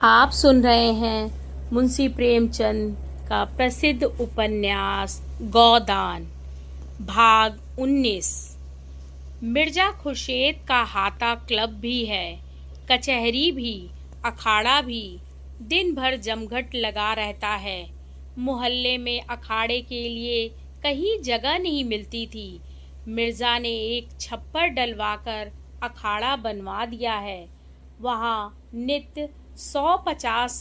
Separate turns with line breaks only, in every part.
आप सुन रहे हैं मुंशी प्रेमचंद का प्रसिद्ध उपन्यास गोदान भाग 19। मिर्जा खुर्शीद का हाथा क्लब भी है, कचहरी भी, अखाड़ा भी। दिन भर जमघट लगा रहता है। मोहल्ले में अखाड़े के लिए कहीं जगह नहीं मिलती थी। मिर्जा ने एक छप्पर डलवाकर अखाड़ा बनवा दिया है। वहाँ नित्य 150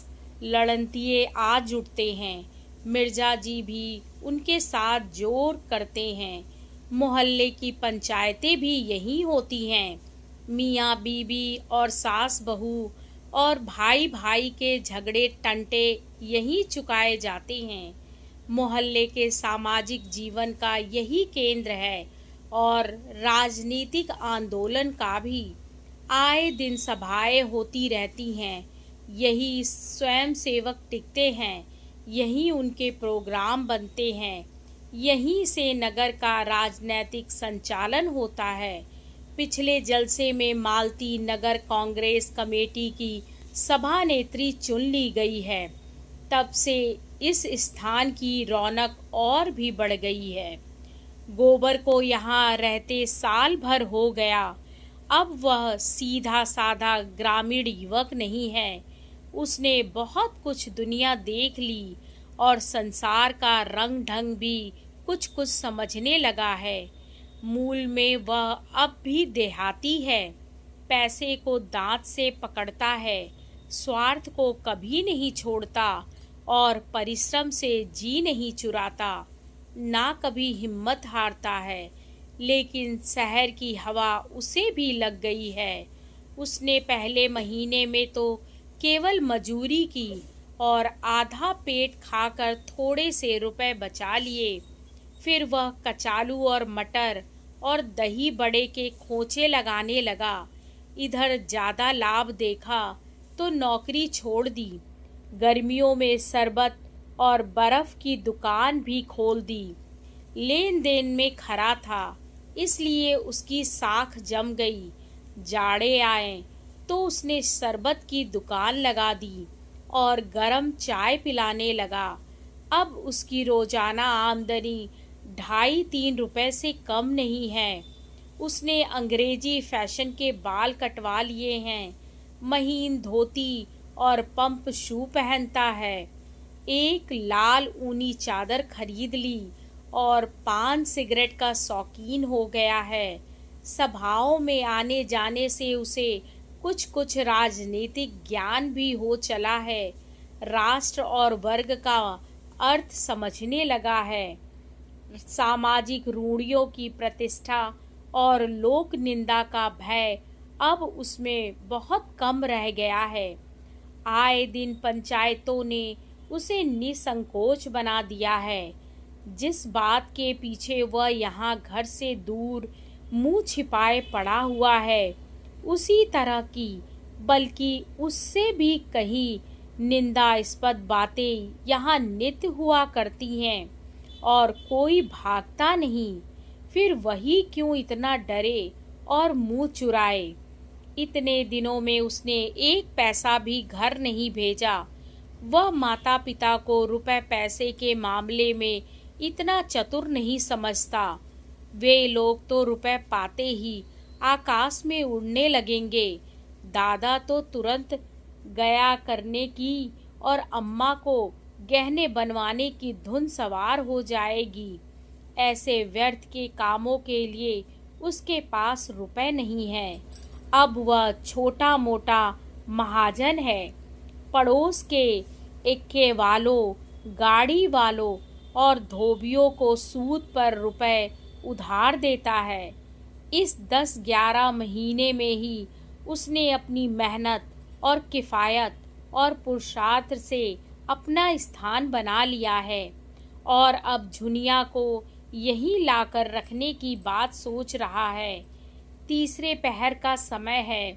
लड़नतिये आ जुटते हैं। मिर्जा जी भी उनके साथ जोर करते हैं। मोहल्ले की पंचायतें भी यही होती हैं। मियाँ बीबी और सास बहू और भाई भाई के झगड़े टंटे यही चुकाए जाते हैं। मोहल्ले के सामाजिक जीवन का यही केंद्र है और राजनीतिक आंदोलन का भी। आए दिन सभाएं होती रहती हैं। यही स्वयं सेवक टिकते हैं, यही उनके प्रोग्राम बनते हैं, यहीं से नगर का राजनीतिक संचालन होता है। पिछले जलसे में मालती नगर कांग्रेस कमेटी की सभा नेत्री चुन ली गई है। तब से इस स्थान की रौनक और भी बढ़ गई है। गोबर को यहाँ रहते साल भर हो गया। अब वह सीधा साधा ग्रामीण युवक नहीं है। उसने बहुत कुछ दुनिया देख ली और संसार का रंग ढंग भी कुछ कुछ समझने लगा है। मूल में वह अब भी देहाती है। पैसे को दांत से पकड़ता है, स्वार्थ को कभी नहीं छोड़ता और परिश्रम से जी नहीं चुराता, ना कभी हिम्मत हारता है। लेकिन शहर की हवा उसे भी लग गई है। उसने पहले महीने में तो केवल मजूरी की और आधा पेट खाकर थोड़े से रुपए बचा लिए। फिर वह कचालू और मटर और दही बड़े के खोंचे लगाने लगा। इधर ज़्यादा लाभ देखा तो नौकरी छोड़ दी। गर्मियों में शरबत और बर्फ की दुकान भी खोल दी। लेन देन में खरा था, इसलिए उसकी साख जम गई। जाड़े आए तो उसने शरबत की दुकान लगा दी और गरम चाय पिलाने लगा। अब उसकी रोजाना आमदनी 2.5-3 रुपए से कम नहीं है। उसने अंग्रेजी फैशन के बाल कटवा लिए हैं, महीन धोती और पंप शू पहनता है। एक लाल ऊनी चादर खरीद ली और पान सिगरेट का शौकीन हो गया है। सभाओं में आने जाने से उसे कुछ कुछ राजनीतिक ज्ञान भी हो चला है। राष्ट्र और वर्ग का अर्थ समझने लगा है। सामाजिक रूढ़ियों की प्रतिष्ठा और लोक निंदा का भय अब उसमें बहुत कम रह गया है। आए दिन पंचायतों ने उसे निसंकोच बना दिया है। जिस बात के पीछे वह यहाँ घर से दूर मुंह छिपाए पड़ा हुआ है, उसी तरह की, बल्कि उससे भी कहीं निंदास्पद बातें यहाँ नित्य हुआ करती हैं और कोई भागता नहीं। फिर वही क्यों इतना डरे और मुंह चुराए। इतने दिनों में उसने 1 पैसा भी घर नहीं भेजा। वह माता पिता को रुपए पैसे के मामले में इतना चतुर नहीं समझता। वे लोग तो रुपए पाते ही आकाश में उड़ने लगेंगे। दादा तो तुरंत गया करने की और अम्मा को गहने बनवाने की धुन सवार हो जाएगी। ऐसे व्यर्थ के कामों के लिए उसके पास रुपए नहीं है। अब वह छोटा मोटा महाजन है। पड़ोस के इक्के वालों, गाड़ी वालों और धोबियों को सूद पर रुपए उधार देता है। इस 10-11 महीने में ही उसने अपनी मेहनत और किफ़ायत और पुरुषार्थ से अपना स्थान बना लिया है और अब झुनिया को यहीं लाकर रखने की बात सोच रहा है। तीसरे पहर का समय है।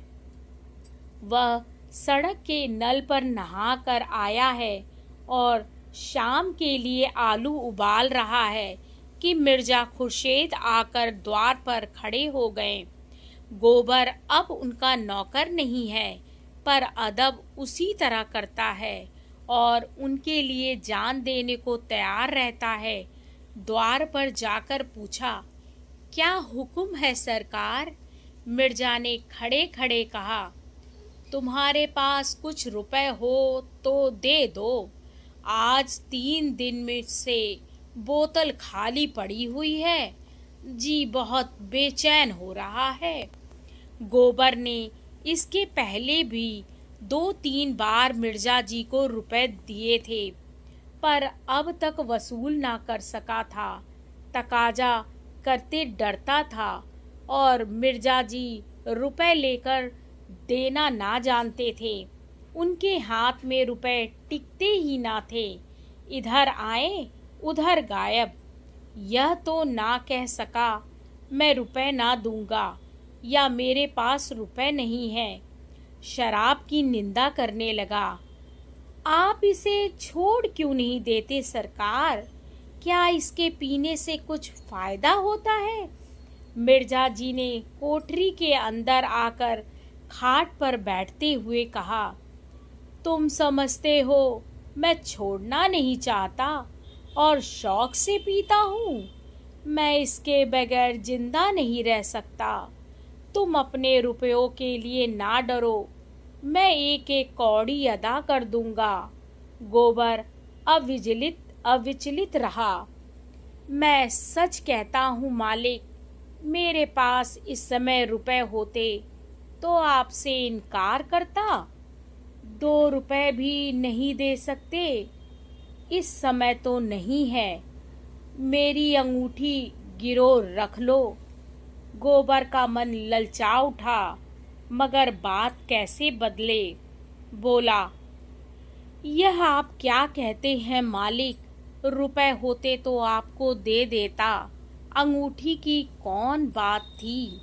वह सड़क के नल पर नहाकर आया है और शाम के लिए आलू उबाल रहा है कि मिर्जा खुर्शीद आकर द्वार पर खड़े हो गए। गोबर अब उनका नौकर नहीं है। पर अदब उसी तरह करता है और उनके लिए जान देने को तैयार रहता है। द्वार पर जाकर पूछा, क्या हुक्म है सरकार? मिर्जा ने खड़े खड़े कहा, तुम्हारे पास कुछ रुपए हो तो दे दो। आज 3 दिन में से बोतल खाली पड़ी हुई है। जी बहुत बेचैन हो रहा है। गोबर ने इसके पहले भी 2-3 बार मिर्जा जी को रुपए दिए थे, पर अब तक वसूल ना कर सका था। तकाजा करते डरता था और मिर्जा जी रुपए लेकर देना ना जानते थे। उनके हाथ में रुपए टिकते ही ना थे। इधर आए उधर गायब। यह तो ना कह सका मैं रुपए ना दूंगा या मेरे पास रुपए नहीं है। शराब की निंदा करने लगा। आप इसे छोड़ क्यों नहीं देते सरकार? क्या इसके पीने से कुछ फायदा होता है? मिर्जा जी ने कोठरी के अंदर आकर खाट पर बैठते हुए कहा, तुम समझते हो मैं छोड़ना नहीं चाहता और शौक से पीता हूँ। मैं इसके बगैर जिंदा नहीं रह सकता। तुम अपने रुपयों के लिए ना डरो, मैं एक एक कौड़ी अदा कर दूंगा। गोबर अविचलित रहा। मैं सच कहता हूँ मालिक, मेरे पास इस समय रुपए होते तो आपसे इनकार करता। 2 रुपए भी नहीं दे सकते इस समय तो नहीं है। मेरी अंगूठी गिरो रख लो। गोबर का मन ललचा उठा, मगर बात कैसे बदले। बोला, यह आप क्या कहते हैं मालिक? रुपए होते तो आपको दे देता। अंगूठी की कौन बात थी?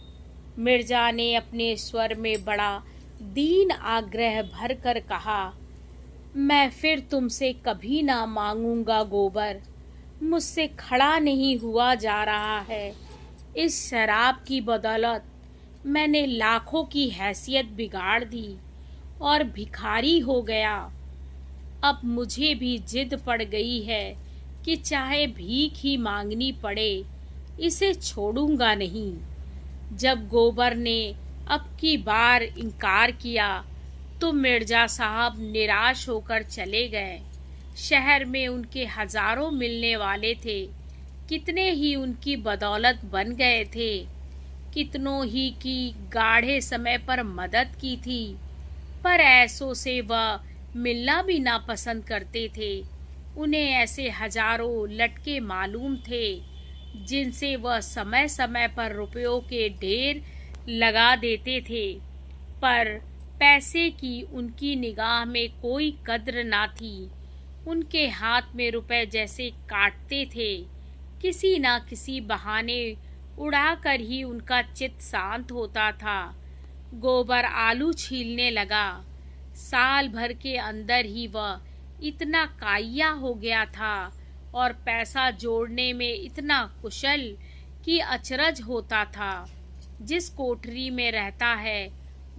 मिर्जा ने अपने स्वर में बड़ा दीन आग्रह भर कर कहा, मैं फिर तुमसे कभी ना मांगूंगा गोबर। मुझसे खड़ा नहीं हुआ जा रहा है। इस शराब की बदौलत मैंने लाखों की हैसियत बिगाड़ दी और भिखारी हो गया। अब मुझे भी जिद पड़ गई है कि चाहे भीख ही मांगनी पड़े, इसे छोड़ूंगा नहीं। जब गोबर ने अब की बार इनकार किया तो मिर्जा साहब निराश होकर चले गए। शहर में उनके हजारों मिलने वाले थे। कितने ही उनकी बदौलत बन गए थे। कितनों ही की गाढ़े समय पर मदद की थी, पर ऐसों से वह मिलना भी ना पसंद करते थे। उन्हें ऐसे हजारों लटके मालूम थे जिनसे वह समय समय पर रुपयों के ढेर लगा देते थे, पर पैसे की उनकी निगाह में कोई कद्र ना थी। उनके हाथ में रुपए जैसे काटते थे। किसी ना किसी बहाने उड़ाकर ही उनका चित्त शांत होता था। गोबर आलू छीलने लगा। साल भर के अंदर ही वह इतना काया हो गया था और पैसा जोड़ने में इतना कुशल कि अचरज होता था। जिस कोठरी में रहता है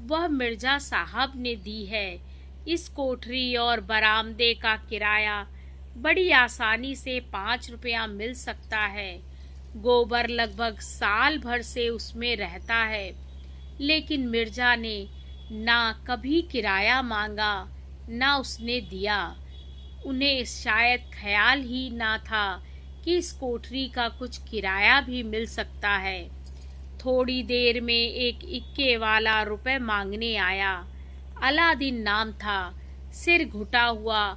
वह मिर्जा साहब ने दी है। इस कोठरी और बरामदे का किराया बड़ी आसानी से 5 रुपया मिल सकता है। गोबर लगभग साल भर से उसमें रहता है, लेकिन मिर्जा ने ना कभी किराया मांगा ना उसने दिया। उन्हें शायद ख्याल ही ना था कि इस कोठरी का कुछ किराया भी मिल सकता है। थोड़ी देर में एक इक्के वाला रुपए मांगने आया। अलादीन नाम था। सिर घुटा हुआ,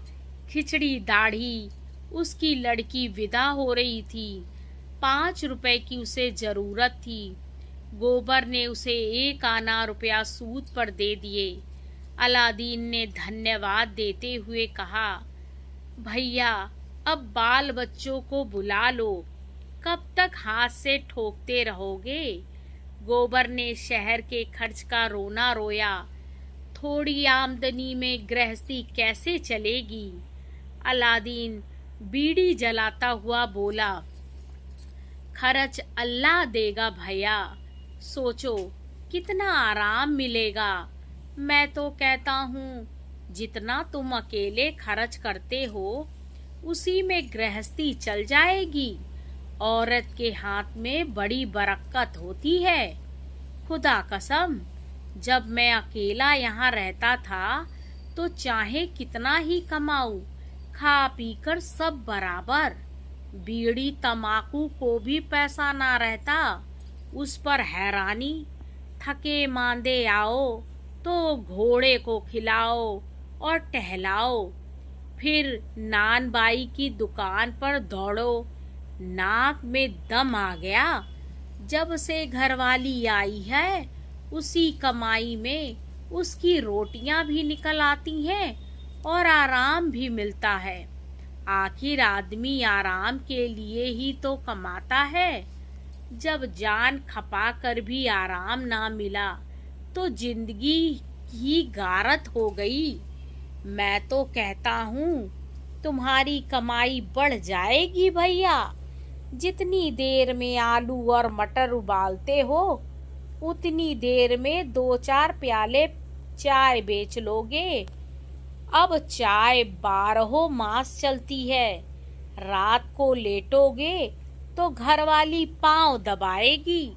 खिचड़ी दाढ़ी। उसकी लड़की विदा हो रही थी। 5 रुपए की उसे जरूरत थी। गोबर ने उसे 1 आना रुपया सूद पर दे दिए। अलादीन ने धन्यवाद देते हुए कहा, भैया अब बाल बच्चों को बुला लो, कब तक हाथ से ठोकते रहोगे? गोबर ने शहर के खर्च का रोना रोया। थोड़ी आमदनी में गृहस्थी कैसे चलेगी? अलादीन बीड़ी जलाता हुआ बोला, खर्च अल्लाह देगा भैया। सोचो कितना आराम मिलेगा। मैं तो कहता हूँ जितना तुम अकेले खर्च करते हो उसी में गृहस्थी चल जाएगी। औरत के हाथ में बड़ी बरकत होती है। खुदा कसम, जब मैं अकेला यहाँ रहता था तो चाहे कितना ही कमाऊं, खा पीकर सब बराबर। बीड़ी तमाकू को भी पैसा ना रहता। उस पर हैरानी, थके मांदे आओ तो घोड़े को खिलाओ और टहलाओ, फिर नान बाई की दुकान पर दौड़ो। नाक में दम आ गया। जब से घरवाली आई है उसी कमाई में उसकी रोटियां भी निकल आती हैं और आराम भी मिलता है। आखिर आदमी आराम के लिए ही तो कमाता है। जब जान खपा कर भी आराम ना मिला तो जिंदगी ही गारत हो गई। मैं तो कहता हूँ तुम्हारी कमाई बढ़ जाएगी भैया। जितनी देर में आलू और मटर उबालते हो उतनी देर में 2-4 प्याले चाय बेच लोगे। अब चाय 12 मास चलती है। रात को लेटोगे तो घरवाली पांव दबाएगी,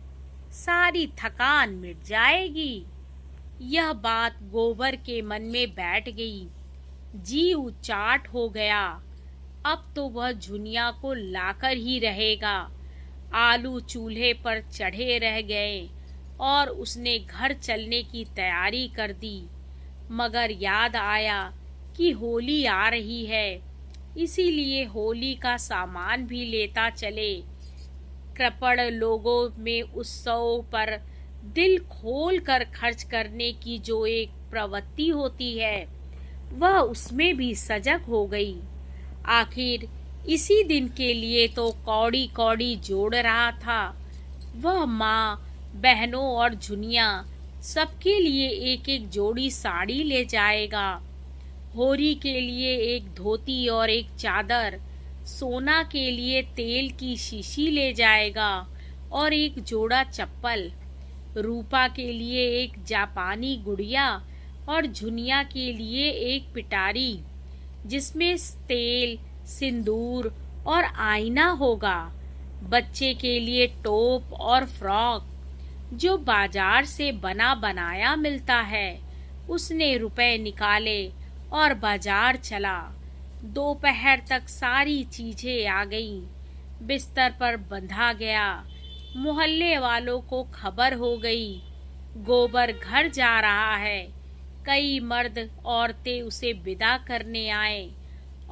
सारी थकान मिट जाएगी। यह बात गोबर के मन में बैठ गई। जी उचाट हो गया। अब तो वह झुनिया को लाकर ही रहेगा। आलू चूल्हे पर चढ़े रह गए और उसने घर चलने की तैयारी कर दी। मगर याद आया कि होली आ रही है, इसीलिए होली का सामान भी लेता चले। कृपण लोगों में उत्सव पर दिल खोल कर खर्च करने की जो एक प्रवृत्ति होती है वह उसमें भी सजग हो गई। आखिर इसी दिन के लिए तो कौड़ी कौड़ी जोड़ रहा था। वह माँ, बहनों और झुनिया सबके लिए एक एक जोड़ी साड़ी ले जाएगा। होरी के लिए एक धोती और एक चादर, सोना के लिए तेल की शीशी ले जाएगा और एक जोड़ा चप्पल, रूपा के लिए एक जापानी गुड़िया और झुनिया के लिए एक पिटारी जिसमें तेल, सिंदूर और आईना होगा। बच्चे के लिए टोप और फ्रॉक जो बाजार से बना बनाया मिलता है। उसने रुपए निकाले और बाजार चला। दोपहर तक सारी चीजें आ गईं। बिस्तर पर बंधा गया। मोहल्ले वालों को खबर हो गई गोबर घर जा रहा है। कई मर्द औरतें उसे विदा करने आए।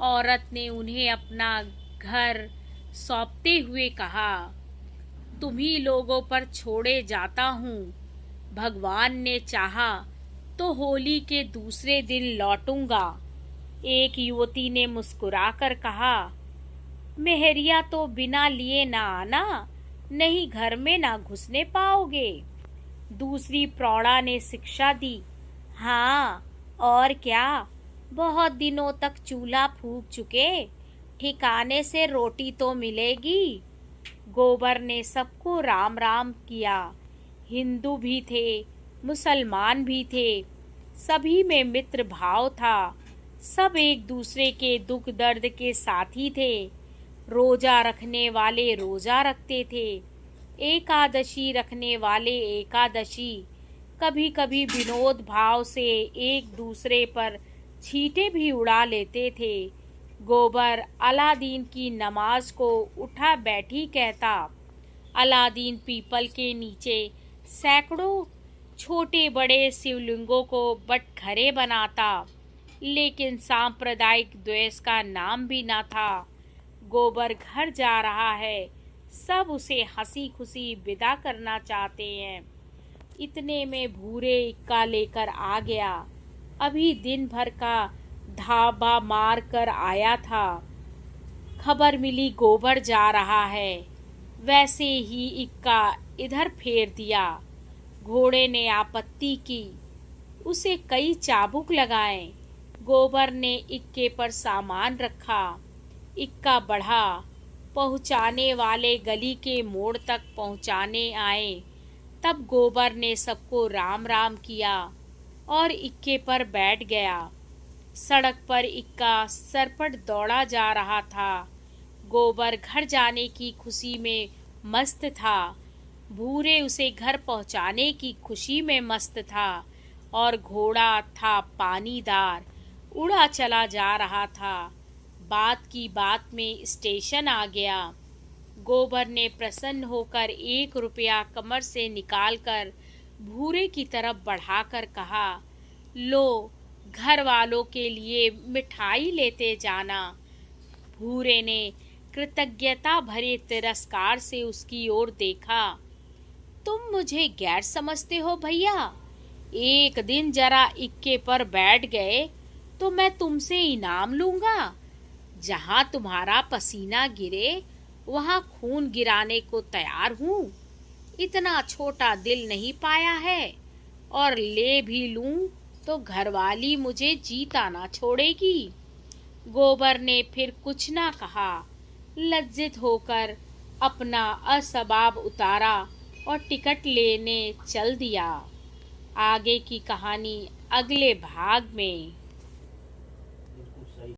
औरत ने उन्हें अपना घर सौंपते हुए कहा, तुम्ही लोगों पर छोड़े जाता हूँ। भगवान ने चाहा तो होली के दूसरे दिन लौटूंगा। एक युवती ने मुस्कुराकर कहा, मेहरिया तो बिना लिए ना आना, नहीं घर में ना घुसने पाओगे। दूसरी प्रौढ़ा ने शिक्षा दी, हाँ और क्या, बहुत दिनों तक चूल्हा फूंक चुके, ठिकाने से रोटी तो मिलेगी। गोबर ने सबको राम राम किया। हिंदू भी थे, मुसलमान भी थे, सभी में मित्र भाव था। सब एक दूसरे के दुख दर्द के साथी थे। रोजा रखने वाले रोजा रखते थे, एकादशी रखने वाले एकादशी। कभी कभी विनोद भाव से एक दूसरे पर छींटे भी उड़ा लेते थे। गोबर अलादीन की नमाज को उठा बैठी कहता। अलादीन पीपल के नीचे सैकड़ों छोटे बड़े शिवलिंगों को बटखरे बनाता, लेकिन सांप्रदायिक द्वेष का नाम भी न था। गोबर घर जा रहा है, सब उसे हंसी खुशी विदा करना चाहते हैं। इतने में भूरे इक्का लेकर आ गया। अभी दिन भर का धाबा मार कर आया था। खबर मिली गोबर जा रहा है। वैसे ही इक्का इधर फेर दिया। घोड़े ने आपत्ति की, उसे कई चाबुक लगाए। गोबर ने इक्के पर सामान रखा। इक्का बढ़ा। पहुंचाने वाले गली के मोड़ तक पहुंचाने आए। तब गोबर ने सबको राम राम किया। और इक्के पर बैठ गया। सड़क पर इक्का सरपट दौड़ा जा रहा था। गोबर घर जाने की खुशी में मस्त था। भूरे उसे घर पहुंचाने की खुशी में मस्त था और घोड़ा था पानीदार, उड़ा चला जा रहा था। बात की बात में स्टेशन आ गया। गोबर ने प्रसन्न होकर 1 रुपया कमर से निकालकर भूरे की तरफ बढ़ाकर कहा, लो, घर वालों के लिए मिठाई लेते जाना। भूरे ने कृतज्ञता भरे तिरस्कार से उसकी ओर देखा। तुम मुझे गैर समझते हो भैया? एक दिन जरा इक्के पर बैठ गए तो मैं तुमसे इनाम लूंगा। जहां तुम्हारा पसीना गिरे वहां खून गिराने को तैयार हूँ। इतना छोटा दिल नहीं पाया है, और ले भी लूं तो घरवाली मुझे जीता ना छोड़ेगी। गोबर ने फिर कुछ ना कहा। लज्जित होकर अपना असबाब उतारा और टिकट लेने चल दिया। आगे की कहानी अगले भाग में।